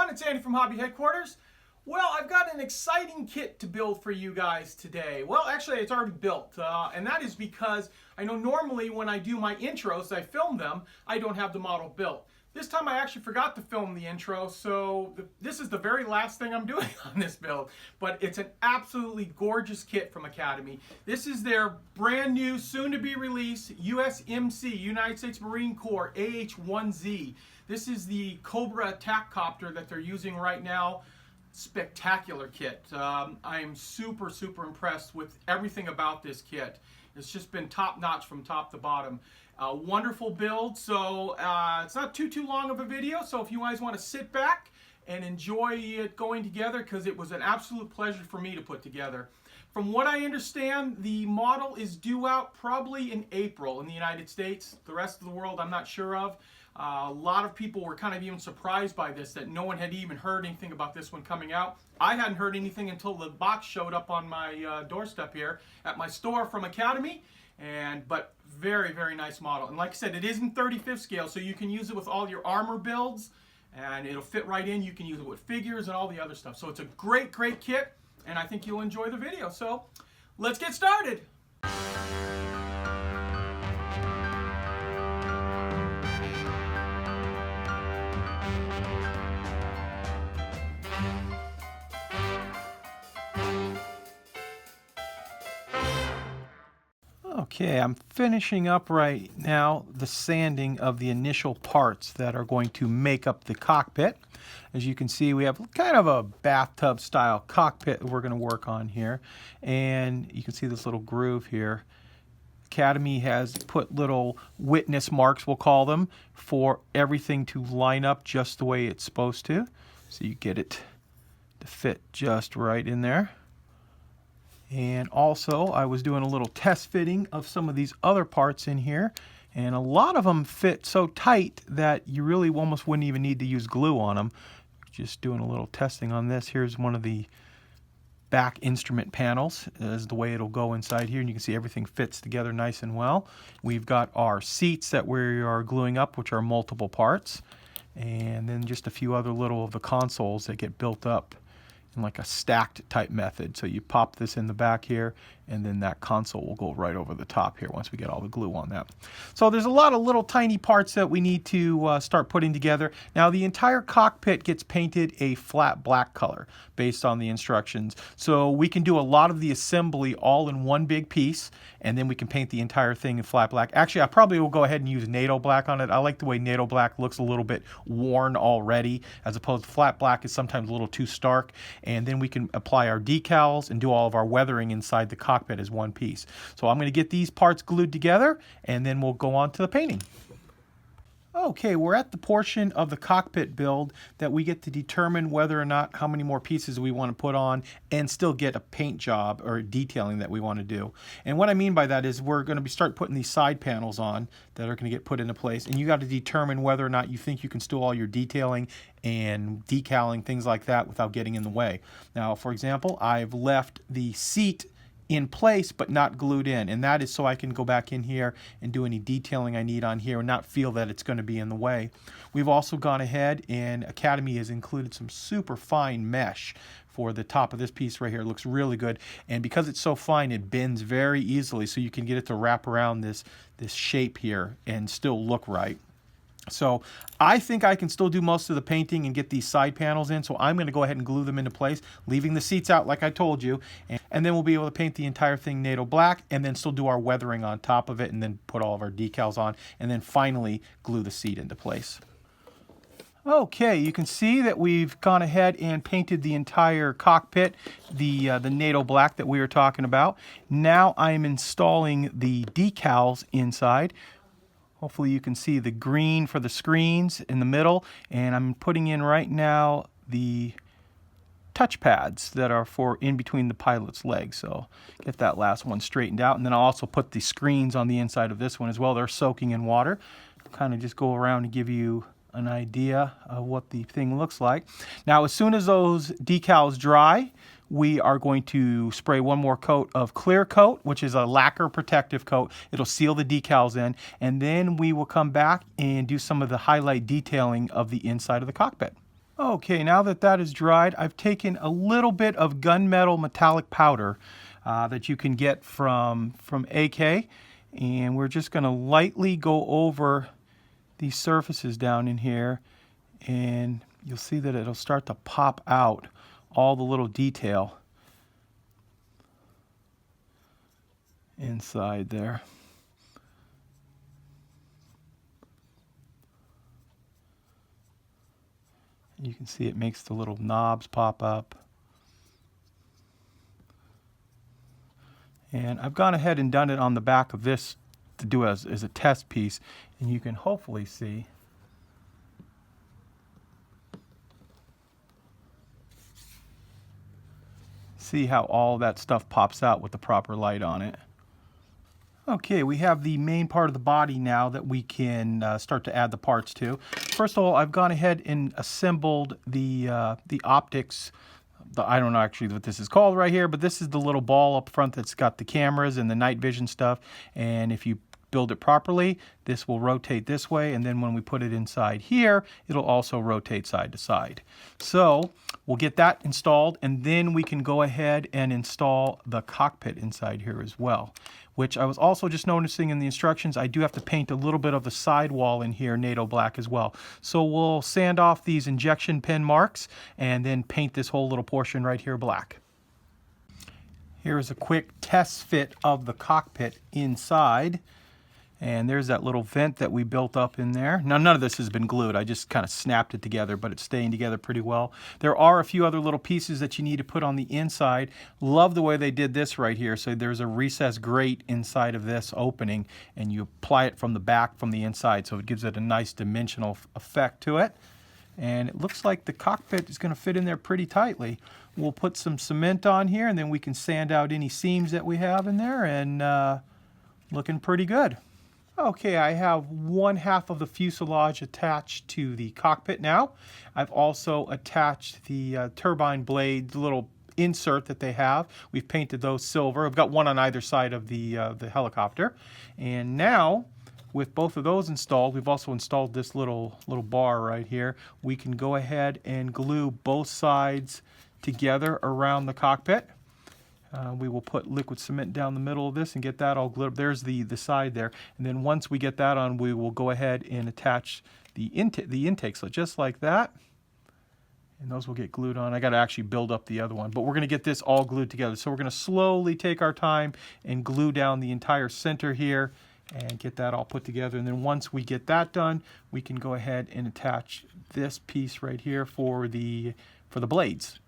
everyone, it's Andy from Hobby Headquarters. Well, I've got an exciting kit to build for you guys today. Well, actually, it's already built, and that is because I know normally when I do my intros, I film them, I don't have the model built. This time I actually forgot to film the intro, so this is the very last thing I'm doing on this build. But it's an absolutely gorgeous kit from Academy. This is their brand new, soon-to-be released USMC, United States Marine Corps AH-1Z. This is the Cobra attack copter that they're using right now. Spectacular kit. I am super impressed with everything about this kit. It's just been top-notch from top to bottom. Wonderful build. So it's not too long of a video, so if you guys want to sit back and enjoy it going together, because it was an absolute pleasure for me to put together. From what I understand, the model is due out probably in April in the United States. The rest of the world I'm not sure of. A lot of people were kind of even surprised by this, that no one had even heard anything about this one coming out. I hadn't heard anything until the box showed up on my doorstep here at my store from Academy. But very nice model. And like I said, it is in 35th scale, so you can use it with all your armor builds, and it'll fit right in. You can use it with figures and all the other stuff. So it's a great kit, and I think you'll enjoy the video. So let's get started. Okay, I'm finishing up right now the sanding of the initial parts that are going to make up the cockpit. As you can see, we have kind of a bathtub style cockpit we're going to work on here. And you can see this little groove here. Academy has put little witness marks, we'll call them, for everything to line up just the way it's supposed to. So you get it to fit just right in there. And also, I was doing a little test fitting of some of these other parts in here, and a lot of them fit so tight that you really almost wouldn't even need to use glue on them. Just doing a little testing on this. Here's one of the back instrument panels. This is the way it'll go inside here, and you can see everything fits together nice and well. We've got our seats that we are gluing up, which are multiple parts, and then just a few other little of the consoles that get built up in like a stacked type method. So you pop this in the back here, and then that console will go right over the top here once we get all the glue on that. So there's a lot of little tiny parts that we need to start putting together. Now the entire cockpit gets painted a flat black color based on the instructions. So we can do a lot of the assembly all in one big piece, and then we can paint the entire thing in flat black. Actually, I probably will go ahead and use NATO black on it. I like the way NATO black looks a little bit worn already, as opposed to flat black is sometimes a little too stark. And then we can apply our decals and do all of our weathering inside the cockpit as one piece. So I'm going to get these parts glued together, and then we'll go on to the painting. Okay, we're at the portion of the cockpit build that we get to determine whether or not how many more pieces we want to put on and still get a paint job or detailing that we want to do. And what I mean by that is we're going to start putting these side panels on that are going to get put into place, and you got to determine whether or not you think you can still all your detailing and decaling, things like that, without getting in the way. Now, for example, I've left the seat in place but not glued in, and that is so I can go back in here and do any detailing I need on here and not feel that it's going to be in the way. We've also gone ahead, and Academy has included some super fine mesh for the top of this piece right here. It looks really good, and because it's so fine, it bends very easily, so you can get it to wrap around this shape here and still look right. So I think I can still do most of the painting and get these side panels in, so I'm going to go ahead and glue them into place, leaving the seats out like I told you, and then we'll be able to paint the entire thing NATO black, and then still do our weathering on top of it, and then put all of our decals on, and then finally glue the seat into place. Okay, you can see that we've gone ahead and painted the entire cockpit, the NATO black that we were talking about. Now I'm installing the decals inside. Hopefully you can see the green for the screens in the middle, and I'm putting in right now the touch pads that are for in between the pilot's legs. So get that last one straightened out, and then I'll also put the screens on the inside of this one as well. They're soaking in water. I'll kind of just go around and give you an idea of what the thing looks like. Now, as soon as those decals dry, we are going to spray one more coat of clear coat, which is a lacquer protective coat. It'll seal the decals in, and then we will come back and do some of the highlight detailing of the inside of the cockpit. Okay, now that that is dried, I've taken a little bit of gunmetal metallic powder that you can get from AK, and we're just going to lightly go over these surfaces down in here, and you'll see that it'll start to pop out all the little detail inside there. You can see it makes the little knobs pop up. And I've gone ahead and done it on the back of this to do as a test piece, and you can hopefully see how all that stuff pops out with the proper light on it. Okay, we have the main part of the body now that we can start to add the parts to. First of all, I've gone ahead and assembled the optics. I don't know actually what this is called right here, but this is the little ball up front that's got the cameras and the night vision stuff. And if you build it properly, this will rotate this way, and then when we put it inside here, it'll also rotate side to side. So we'll get that installed, and then we can go ahead and install the cockpit inside here as well, which I was also just noticing in the instructions, I do have to paint a little bit of the sidewall in here NATO black as well. So we'll sand off these injection pin marks and then paint this whole little portion right here black. Here is a quick test fit of the cockpit inside. And there's that little vent that we built up in there. Now, none of this has been glued. I just kind of snapped it together, but it's staying together pretty well. There are a few other little pieces that you need to put on the inside. Love the way they did this right here. So there's a recessed grate inside of this opening, and you apply it from the back, from the inside, so it gives it a nice dimensional effect to it. And it looks like the cockpit is going to fit in there pretty tightly. We'll put some cement on here, and then we can sand out any seams that we have in there, and looking pretty good. Okay, I have one half of the fuselage attached to the cockpit now. I've also attached the turbine blade, the little insert that they have. We've painted those silver. I've got one on either side of the helicopter. And now, with both of those installed, we've also installed this little bar right here. We can go ahead and glue both sides together around the cockpit. We will put liquid cement down the middle of this and get that all glued up. There's the side there. And then once we get that on, we will go ahead and attach the intake slit just like that. And those will get glued on. I got to actually build up the other one. But we're going to get this all glued together. So we're going to slowly take our time and glue down the entire center here and get that all put together. And then once we get that done, we can go ahead and attach this piece right here for the blades.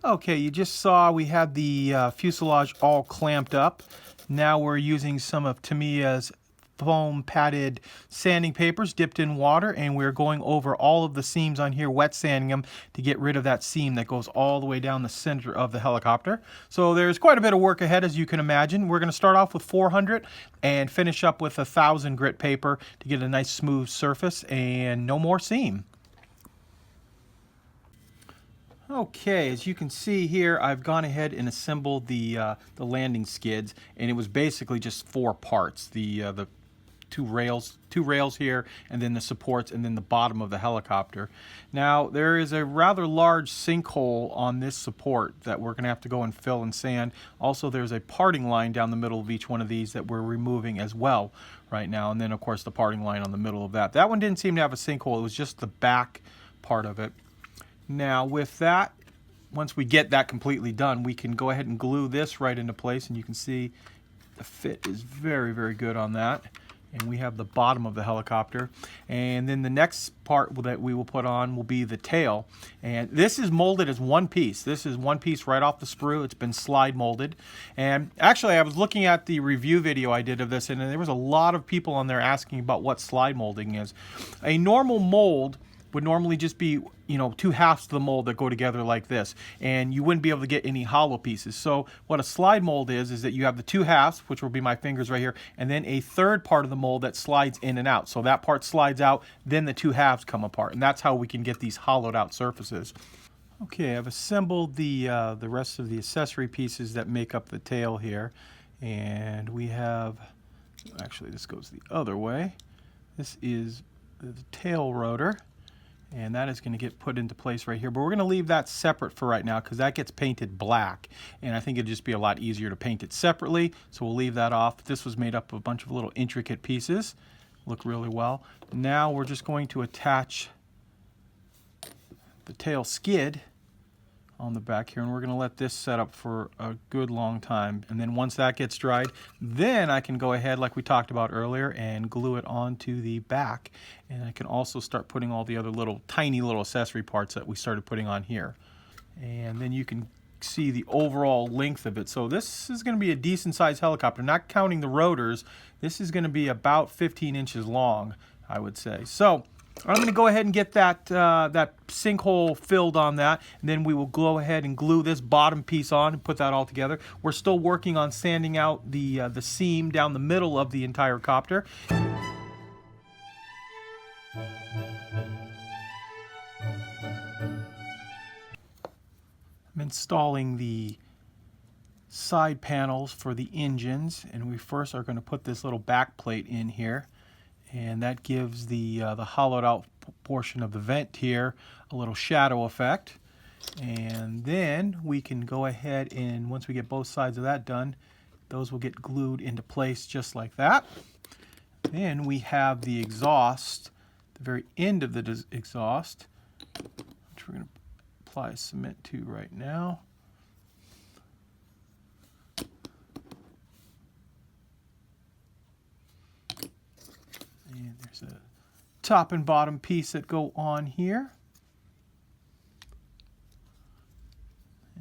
Okay, you just saw we had the fuselage all clamped up. Now we're using some of Tamiya's foam padded sanding papers dipped in water, and we're going over all of the seams on here, wet sanding them to get rid of that seam that goes all the way down the center of the helicopter. So there's quite a bit of work ahead, as you can imagine. We're going to start off with 400 and finish up with 1,000 grit paper to get a nice smooth surface and no more seam. Okay, as you can see here, I've gone ahead and assembled the landing skids, and it was basically just 4 parts: the two rails here, and then the supports, and then the bottom of the helicopter. Now there is a rather large sinkhole on this support that we're going to have to go and fill and sand. Also, there's a parting line down the middle of each one of these that we're removing as well right now, and then of course the parting line on the middle of that. That one didn't seem to have a sinkhole. It was just the back part of it. Now with that, once we get that completely done, we can go ahead and glue this right into place, and you can see the fit is very, very good on that. And we have the bottom of the helicopter. And then the next part that we will put on will be the tail. And this is molded as one piece. This is one piece right off the sprue. It's been slide molded. And actually, I was looking at the review video I did of this, and there was a lot of people on there asking about what slide molding is. A normal mold would normally just be, you know, 2 halves of the mold that go together like this, and you wouldn't be able to get any hollow pieces. So what a slide mold is that you have the 2 halves, which will be my fingers right here, and then a third part of the mold that slides in and out. So that part slides out, then the 2 halves come apart, and that's how we can get these hollowed out surfaces. Okay, I've assembled the rest of the accessory pieces that make up the tail here, and we have, actually this goes the other way. This is the tail rotor. And that is going to get put into place right here. But we're going to leave that separate for right now because that gets painted black. And I think it'd just be a lot easier to paint it separately. So we'll leave that off. This was made up of a bunch of little intricate pieces. Look really well. Now we're just going to attach the tail skid on the back here, and we're going to let this set up for a good long time. And then once that gets dried, then I can go ahead, like we talked about earlier, and glue it onto the back. And I can also start putting all the other little tiny little accessory parts that we started putting on here. And then you can see the overall length of it. So this is going to be a decent sized helicopter, not counting the rotors. This is going to be about 15 inches long, I would say. So I'm going to go ahead and get that that sinkhole filled on that, and then we will go ahead and glue this bottom piece on and put that all together. We're still working on sanding out the seam down the middle of the entire copter. I'm installing the side panels for the engines, and we first are going to put this little back plate in here. And that gives the hollowed out portion of the vent here a little shadow effect. And then we can go ahead and once we get both sides of that done, those will get glued into place just like that. Then we have the exhaust, the very end of the exhaust, which we're going to apply cement to right now. And there's a top and bottom piece that go on here.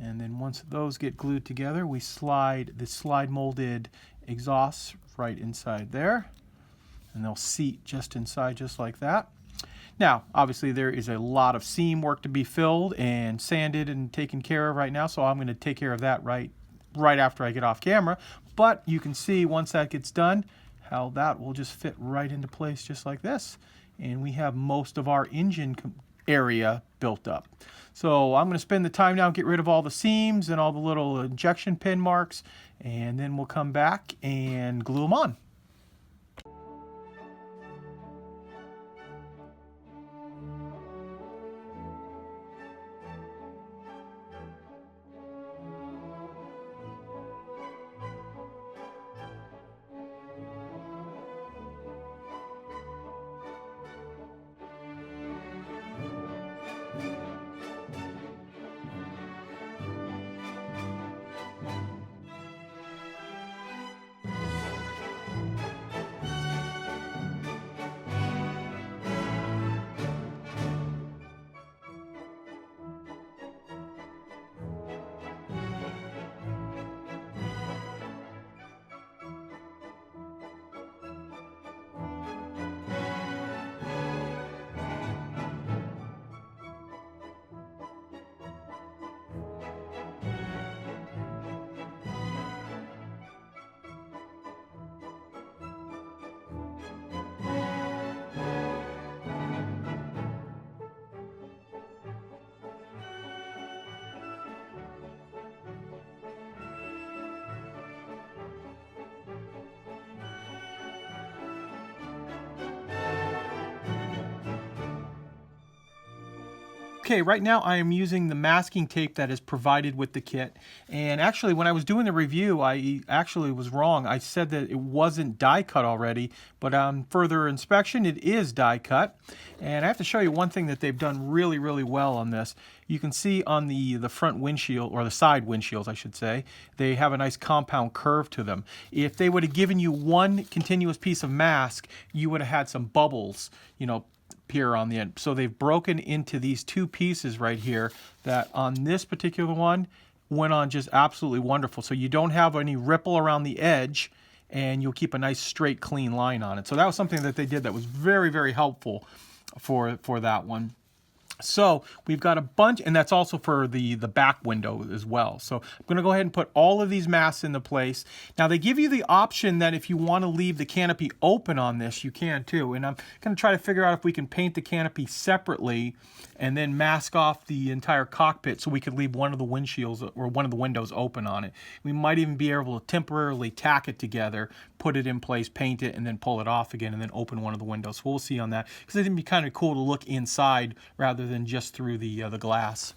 And then once those get glued together, we slide the slide molded exhausts right inside there. And they'll seat just inside just like that. Now, obviously there is a lot of seam work to be filled and sanded and taken care of right now, so I'm going to take care of that right after I get off camera. But you can see once that gets done, how that will just fit right into place just like this. And we have most of our engine area built up. So I'm going to spend the time now, get rid of all the seams and all the little injection pin marks, and then we'll come back and glue them on. Okay, right now I am using the masking tape that is provided with the kit. And actually, when I was doing the review, I actually was wrong. I said that it wasn't die cut already, but on further inspection, it is die cut. And I have to show you one thing that they've done really, really well on this. You can see on the front windshield, or the side windshields, I should say, they have a nice compound curve to them. If they would have given you one continuous piece of mask, you would have had some bubbles, you know, here on the end. So they've broken into these two pieces right here that on this particular one went on just absolutely wonderful. So you don't have any ripple around the edge, and you'll keep a nice straight clean line on it. So that was something that they did that was very, very helpful for that one. So we've got a bunch, and that's also for the back window as well. So I'm going to go ahead and put all of these masks into place. Now they give you the option that if you want to leave the canopy open on this, you can too. And I'm going to try to figure out if we can paint the canopy separately and then mask off the entire cockpit so we could leave one of the windshields or one of the windows open on it. We might even be able to temporarily tack it together, put it in place, paint it, and then pull it off again and then open one of the windows. So we'll see on that, because I think it'd be kind of cool to look inside rather than just through the glass.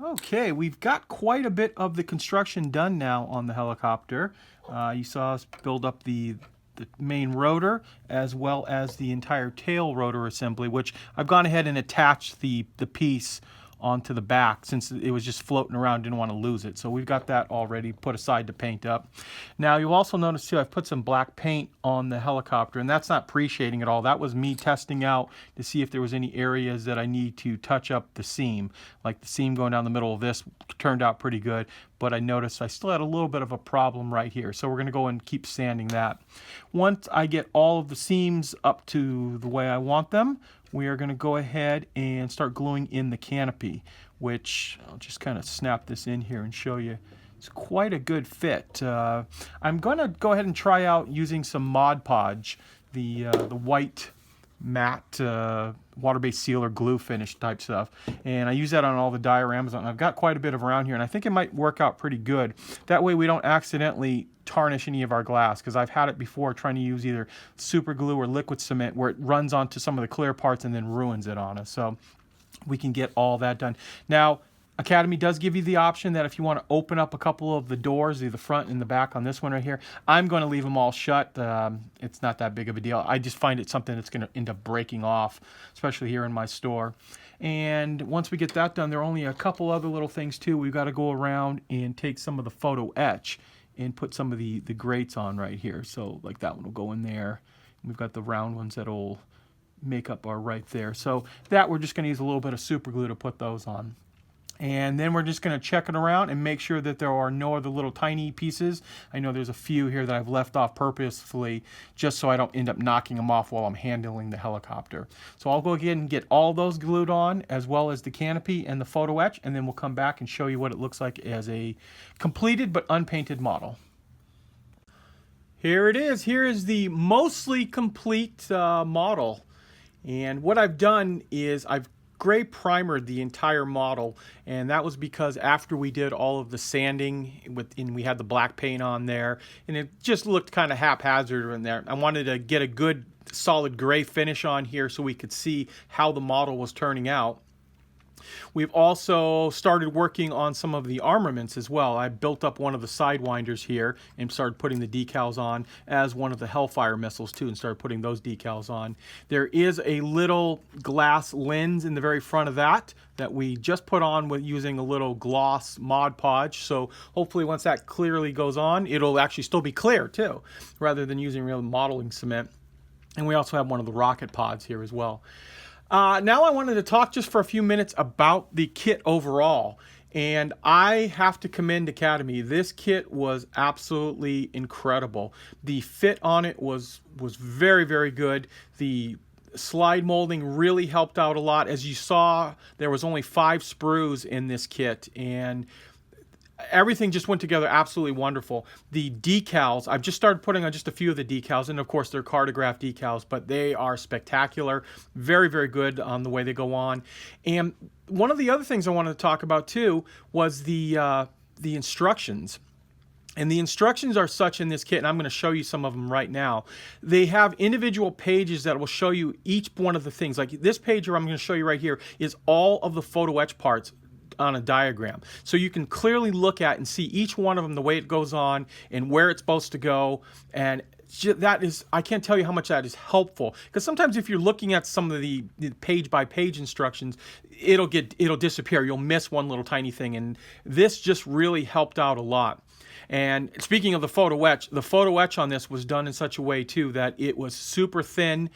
Okay, we've got quite a bit of the construction done now on the helicopter. You saw us build up the main rotor as well as the entire tail rotor assembly, which I've gone ahead and attached the piece onto the back since it was just floating around, didn't want to lose it. So we've got that already put aside to paint up. Now you'll also notice too, I've put some black paint on the helicopter, and that's not pre-shading at all. That was me testing out to see if there was any areas that I need to touch up the seam. Like the seam going down the middle of this turned out pretty good, but I noticed I still had a little bit of a problem right here. So we're going to go and keep sanding that. Once I get all of the seams up to the way I want them, we are going to go ahead and start gluing in the canopy, which I'll just kind of snap this in here and show you. It's quite a good fit. I'm going to go ahead and try out using some Mod Podge, the white matte water-based sealer glue finish type stuff, and I use that on all the dioramas, and I've got quite a bit of around here, and I think it might work out pretty good. That way we don't accidentally tarnish any of our glass, because I've had it before trying to use either super glue or liquid cement where it runs onto some of the clear parts and then ruins it on us. So we can get all that done. Now Academy does give you the option that if you want to open up a couple of the doors, the front and the back on this one right here, I'm going to leave them all shut. It's not that big of a deal. I just find it something that's going to end up breaking off, especially here in my store. And once we get that done, there are only a couple other little things too. We've got to go around and take some of the photo etch and put some of the grates on right here. So like that one will go in there. We've got the round ones that'll make up our right there. So that we're just going to use a little bit of super glue to put those on. And then we're just going to check it around and make sure that there are no other little tiny pieces. I know there's a few here that I've left off purposefully just so I don't end up knocking them off while I'm handling the helicopter. So I'll go ahead and get all those glued on, as well as the canopy and the photo etch, and then we'll come back and show you what it looks like as a completed but unpainted model. Here it is. Here is the mostly complete model. And what I've done is I've gray primered the entire model, and that was because after we did all of the sanding and we had the black paint on there, and it just looked kind of haphazard in there. I wanted to get a good solid gray finish on here so we could see how the model was turning out. We've also started working on some of the armaments as well. I built up one of the sidewinders here and started putting the decals on, as one of the Hellfire missiles too, and started putting those decals on. There is a little glass lens in the very front of that we just put on with using a little gloss Mod Podge. So hopefully once that clearly goes on, it'll actually still be clear too, rather than using real modeling cement. And we also have one of the rocket pods here as well. Now I wanted to talk just for a few minutes about the kit overall. And I have to commend Academy. This kit was absolutely incredible. The fit on it was very, very good. The slide molding really helped out a lot. As you saw, there was only 5 sprues in this kit, and everything just went together absolutely wonderful. The decals, I've just started putting on just a few of the decals, and of course they're Cartograph decals, but they are spectacular. Very, very good on the way they go on. And one of the other things I wanted to talk about too was the instructions. And the instructions are such in this kit, and I'm going to show you some of them right now. They have individual pages that will show you each one of the things. Like this page here I'm going to show you right here is all of the photo etch parts on a diagram. So you can clearly look at and see each one of them, the way it goes on and where it's supposed to go. And that is, I can't tell you how much that is helpful, because sometimes if you're looking at some of the page by page instructions, it'll disappear. You'll miss one little tiny thing, and this just really helped out a lot. And speaking of the photo etch on this was done in such a way too that it was super thin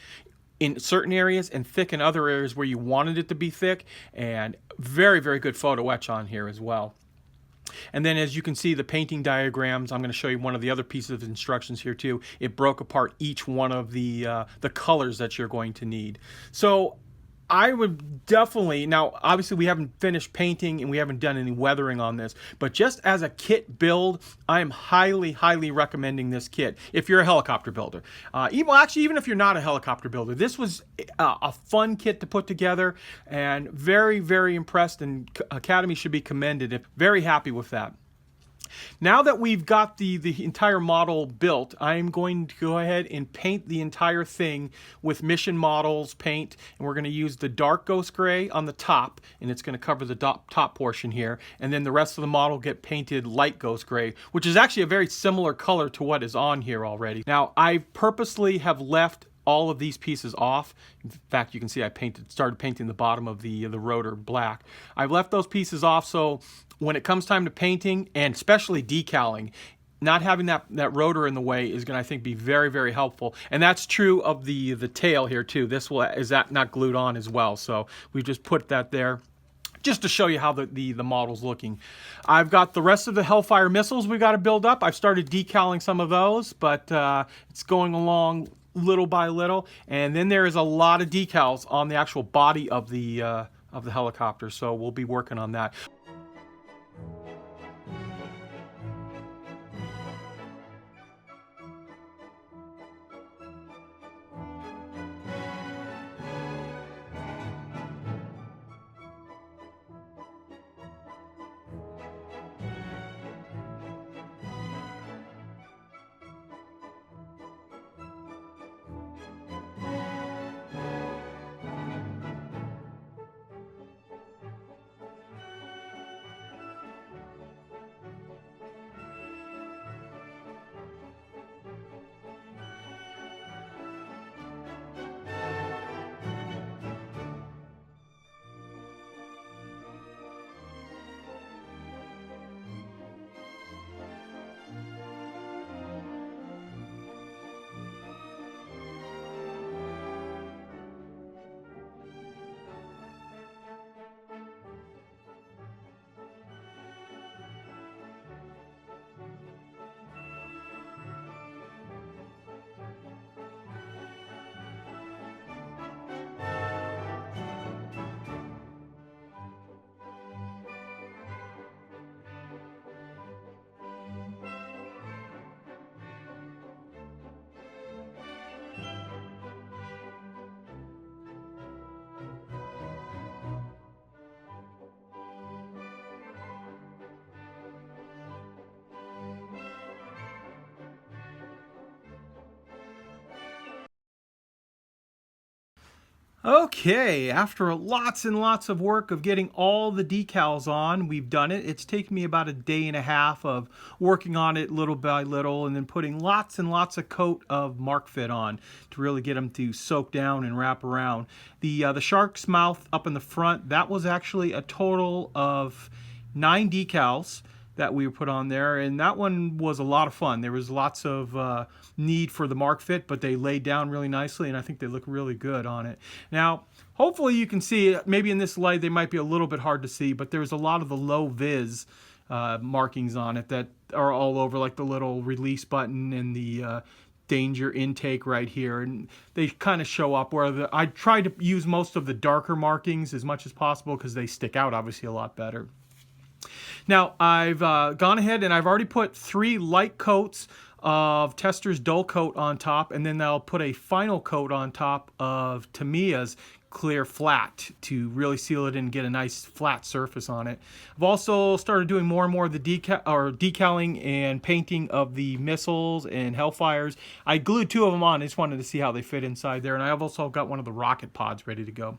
in certain areas and thick in other areas where you wanted it to be thick, and very, very good photo etch on here as well. And then as you can see, the painting diagrams, I'm going to show you one of the other pieces of instructions here too. It broke apart each one of the colors that you're going to need. So I would definitely, now obviously we haven't finished painting and we haven't done any weathering on this, but just as a kit build, I am highly, highly recommending this kit if you're a helicopter builder. Even if you're not a helicopter builder, this was a fun kit to put together, and very, very impressed, and Academy should be commended. Very happy with that. Now that we've got the entire model built, I'm going to go ahead and paint the entire thing with Mission Models paint, and we're going to use the dark ghost gray on the top, and it's going to cover the top portion here, and then the rest of the model get painted light ghost gray, which is actually a very similar color to what is on here already. Now, I purposely have left all of these pieces off. In fact, you can see I started painting the bottom of the rotor black. I've left those pieces off so when it comes time to painting, and especially decaling, not having that rotor in the way is going to, I think, be very, very helpful. And that's true of the tail here too. This is not glued on as well, so we just put that there just to show you how the model's looking. I've got the rest of the Hellfire missiles we've got to build up. I've started decaling some of those, but it's going along little by little. And then there is a lot of decals on the actual body of the helicopter, so we'll be working on that. Okay, after lots and lots of work of getting all the decals on, we've done it. It's taken me about a day and a half of working on it little by little and then putting lots and lots of coat of Mark Fit on to really get them to soak down and wrap around. The shark's mouth up in the front, that was actually a total of 9 decals that we put on there, and that one was a lot of fun. There was lots of need for the Mark Fit, but they laid down really nicely, and I think they look really good on it. Now, hopefully you can see, maybe in this light they might be a little bit hard to see, but there's a lot of the low vis markings on it that are all over, like the little release button and the danger intake right here, and they kind of show up where I tried to use most of the darker markings as much as possible because they stick out obviously a lot better. Now, I've gone ahead and I've already put 3 light coats of Tester's dull coat on top, and then I'll put a final coat on top of Tamiya's clear flat to really seal it and get a nice flat surface on it. I've also started doing more and more of the decaling and painting of the missiles and Hellfires. I glued 2 of them on. I just wanted to see how they fit inside there, and I've also got one of the rocket pods ready to go.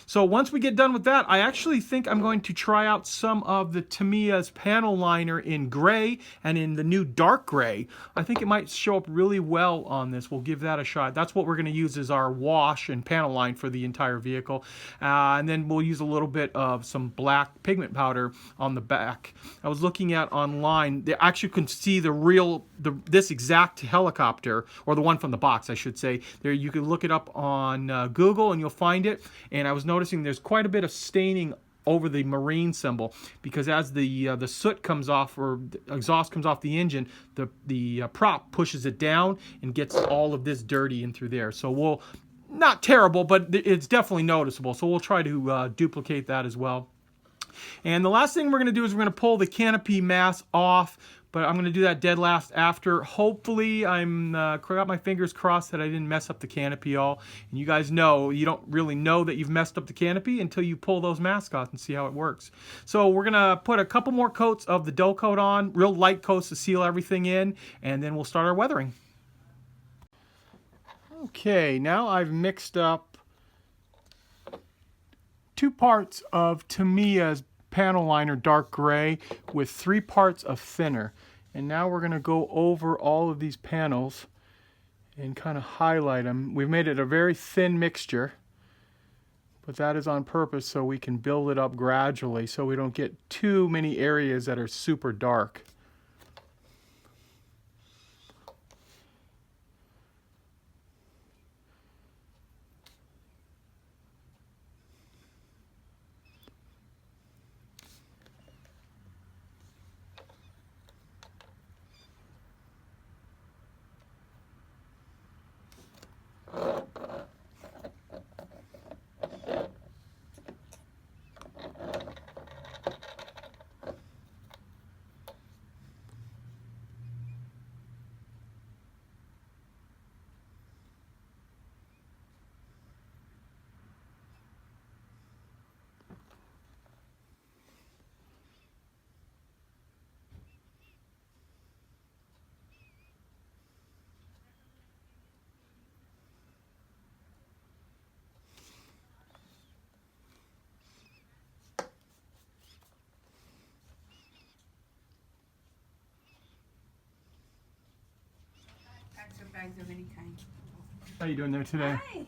So once we get done with that, I actually think I'm going to try out some of the Tamiya's panel liner in gray and in the new dark gray. I think it might show up really well on this. We'll give that a shot. That's what we're going to use as our wash and panel line for the entire vehicle. And then we'll use a little bit of some black pigment powder on the back. I was looking at online, they actually can see this exact helicopter, or the one from the box I should say. There, you can look it up on Google and you'll find it. And I was noticing there's quite a bit of staining over the marine symbol, because as the soot comes off, or the exhaust comes off the engine, the prop pushes it down and gets all of this dirty in through there. So we'll, not terrible, but it's definitely noticeable. So we'll try to duplicate that as well. And the last thing we're going to do is we're going to pull the canopy mass off, but I'm going to do that dead last after. Hopefully, I'm got my fingers crossed that I didn't mess up the canopy all. And you guys know, you don't really know that you've messed up the canopy until you pull those masks off and see how it works. So we're going to put a couple more coats of the dull coat on, real light coats to seal everything in, and then we'll start our weathering. Okay, now I've mixed up 2 parts of Tamiya's panel liner dark gray with 3 parts of thinner. And now we're going to go over all of these panels and kind of highlight them. We've made it a very thin mixture, but that is on purpose so we can build it up gradually so we don't get too many areas that are super dark. Bags of any kind. How you doing there today? Hi.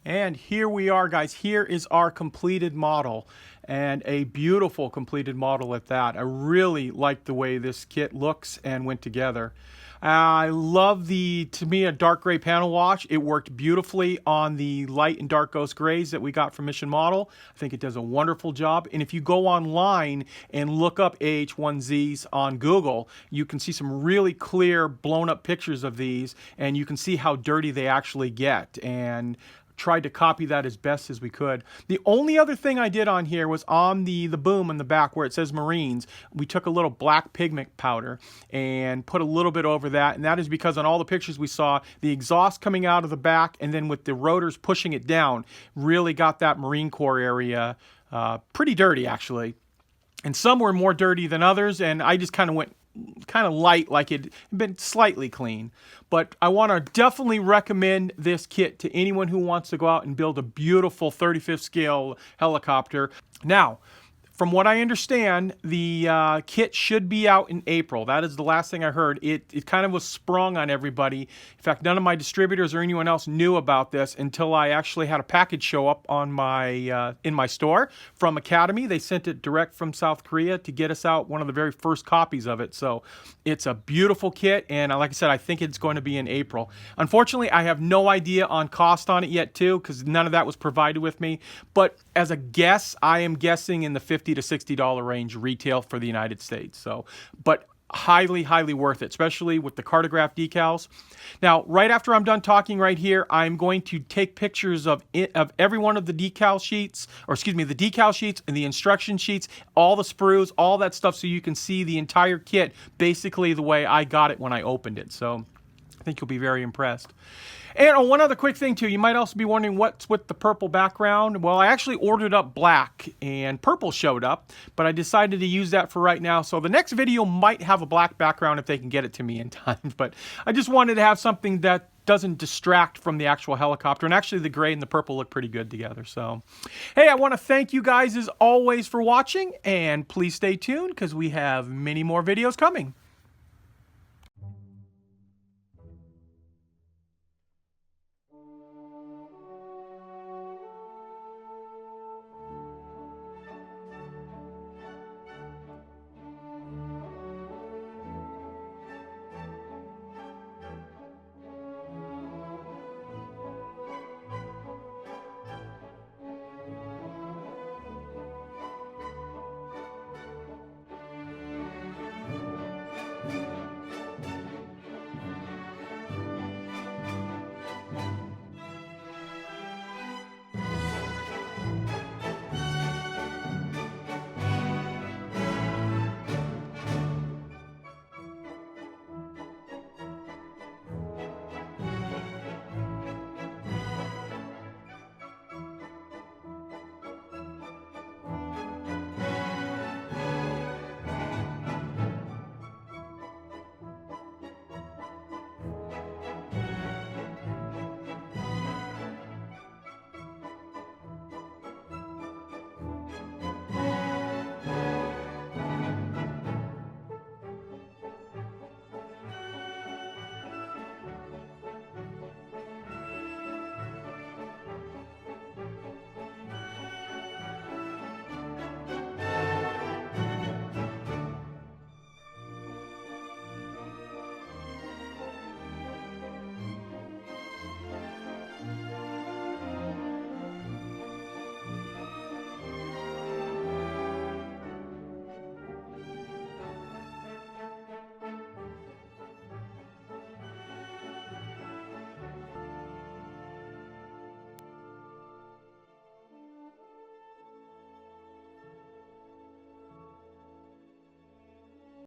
And here we are, guys. Here is our completed model, and a beautiful completed model at that. I really like the way this kit looks and went together. I love the Tamiya dark gray panel wash. It worked beautifully on the light and dark ghost grays that we got from Mission Model. I think it does a wonderful job. And if you go online and look up AH-1Zs on Google, you can see some really clear blown up pictures of these, and you can see how dirty they actually get. And tried to copy that as best as we could. The only other thing I did on here was on the boom on the back where it says Marines, we took a little black pigment powder and put a little bit over that, and that is because on all the pictures we saw, the exhaust coming out of the back and then with the rotors pushing it down really got that Marine Corps area pretty dirty actually. And some were more dirty than others, and I just kind of went kind of light, like it had been slightly clean. But I want to definitely recommend this kit to anyone who wants to go out and build a beautiful 35th scale helicopter. Now, from what I understand, the kit should be out in April. That is the last thing I heard. It kind of was sprung on everybody. In fact, none of my distributors or anyone else knew about this until I actually had a package show up on my in my store from Academy. They sent it direct from South Korea to get us out one of the very first copies of it. So it's a beautiful kit, and like I said, I think it's going to be in April. Unfortunately, I have no idea on cost on it yet, too, because none of that was provided with me. But as a guess, I am guessing in the $50 to $60 range retail for the United States. So, but highly, highly worth it, especially with the Cartograph decals. Now, right after I'm done talking right here, I'm going to take pictures of every one of the decal sheets, or excuse me, the decal sheets and the instruction sheets, all the sprues, all that stuff, so you can see the entire kit basically the way I got it when I opened it. So I think you'll be very impressed. And one other quick thing too, you might also be wondering what's with the purple background. Well, I actually ordered up black and purple showed up, but I decided to use that for right now. So the next video might have a black background if they can get it to me in time. But I just wanted to have something that doesn't distract from the actual helicopter. And actually the gray and the purple look pretty good together. So, hey, I want to thank you guys as always for watching, and please stay tuned because we have many more videos coming.